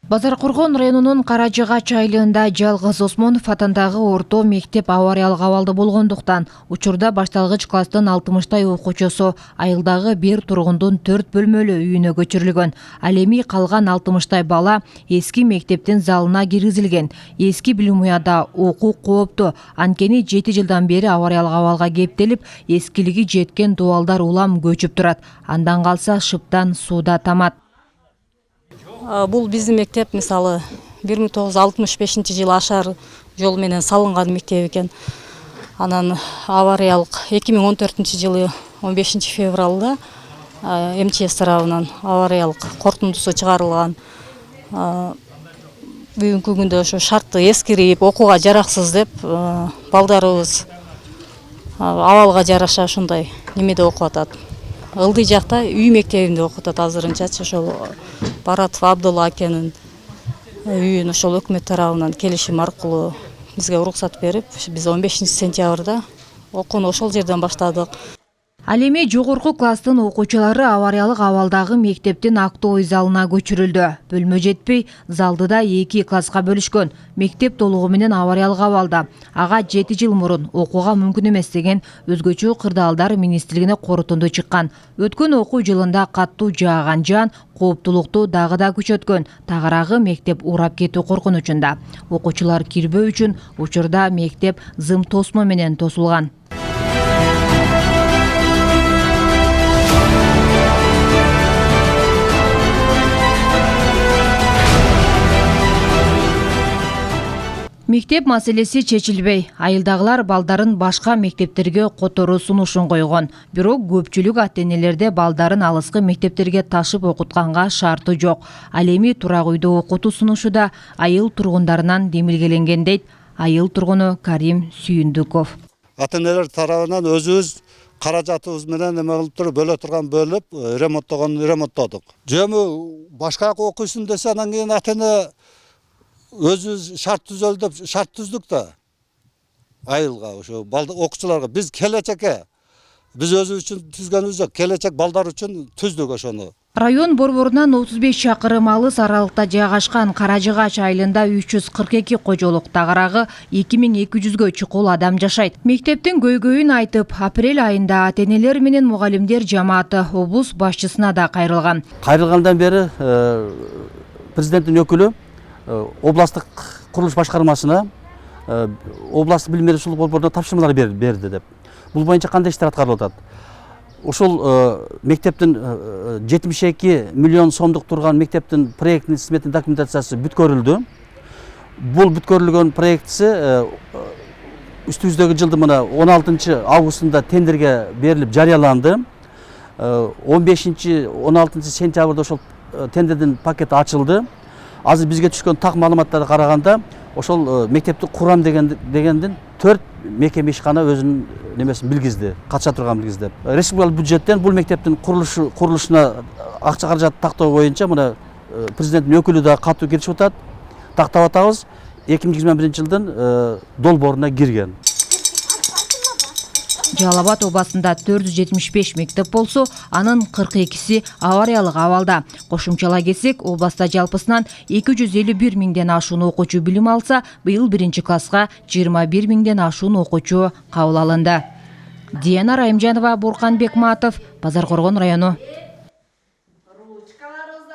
Базаркоргон районунун Каражыгач айылында Жалгыз Осмонов атындагы орто мектеп авариялык абалда болгондуктан учурда башталгыч класстын 60 окуучусу айылдагы бир тургундун 4 бөлмөлүү үйүнө көчүрүлгөн. Ал эми калган 60 бала эски мектептин залына киргизилген. Эски билим уяда окуу кооптуу, анткени 7 жылдан бери авариялык абалга кептелип, эскилиги жеткен дубалдар улам көчүп турат. Андан калса шыптан сууда тамат. Бул биздин мектеп мисалы 1965 жылы ашар жол менен салынган мектеп экен. Анан авариялык 2014 жылы 15 февралда МЧС тарабынан авариялык корутундусу чыгарылган. Бүгүнкү күндө ошо шартты эскирип, окууга жараксыз деп балдарыбыз абалга жараша ушундай немеде окуп атат. Ылдый жакта үй мектебинде окуп атат азырынчачы. Ошол Баратов Абдулла акенин үйүн ошол өкмөт тарабынан келишим аркылуу бизге уруксат берип, биз 15 сентябрда окууну ошол жерден баштадык. Ал эми жогорку класстын окуучулары авариялык абалдагы мектептин актовый залына көчүрүлдү. Бөлмө жетпей, залды да 2 класска бөлүшкөн. Мектеп толугу менен авариялык абалда. Ага 7 жыл мурун окууга мүмкүн эмес деген өзгөчө кырдаалдар министрлигине корутунду чыккан. Өткөн окуу жылында каттуу жааган жаан кооптулукту дагы да күчөткөн. Тагыраагы мектеп урап кетүү коркунучунда. Окуучулар кирбөө үчүн учурда мектеп зым тосмо менен тосулган. Мектеп маселеси чечилбей, айылдагылар балдарын башка мектептерге которуу сунушун койгон. Бирок көпчүлүк ата-энелерде балдарын алыскы мектептерге ташып окутканга шарты жок. Ал эми турак үйдө окутуу сунушу да айыл тургундарынан демилгеленген дейт айыл тургуну Карим Сүйүндүков. Ата-энелер тарабынан өзүбүз каражатыбыз менен эме кылып туруп бөлө турган бөлүп ремонттодук. Жөмү башка окуйсун десе анан кийин ата-эне өзүбүз шарт түзөлү деп шарт түздүк да айылга ошо окуучуларга биз келечекке биз өзүбүз үчүн түзгөнүбүз жок, келечек балдар үчүн түздүк ошону. Район борборунан 35 чакырым алыс аралыкта жайгашкан Каражыгач айылында 342 кожолук, тагыраагы 2200гө чукул адам жашайт. Мектептин көйгөйүн айтып, апрель айында ата-энелер менен мугалимдер жамааты облус башчысына да кайрылган. Кайрылгандан бери президенттин өкүлү областык курулуш башкармасына областык билим берүүчүлүк борборуна тапшырмалар берди деп. Бул боюнча кандай иштер аткарылып атат? Ошол мектептин 72 миллион сомдук турган мектептин проекттин сметный документациясы бүткөрүлдү. Бул бүткөрүлгөн проектisi үстүбүздөгү жылдын мына 16 августунда тендерге берилип жарыяланды. 15-16 сентябрда ошол тендердин пакети ачылды. Азыр бизге түшкөн так маалыматтарга караганда ошол мектепти курам дегендин 4 мекеме ишкана өзүнүн немесин билгизди, катыша турган билгизди. Республикалык бюджеттен бул мектептин курулушуна акча каражат тактоо боюнча мына президенттин өкүлү да катуу киришип атат. Тактап атабыз. 2021 жылдын долбооруна кирген. Жалал Абад областында 475 мектеп болсо, анын 42си авариялык абалда. Кошумчалай кетсек, областта жалпысынан 251 миңден ашуун окуучу билим алса, быйыл 1-класска 21 миңден ашуун окуучу кабыл алынды. Диана Райымжанова, Буркан Бекматов, Базаркоргон району.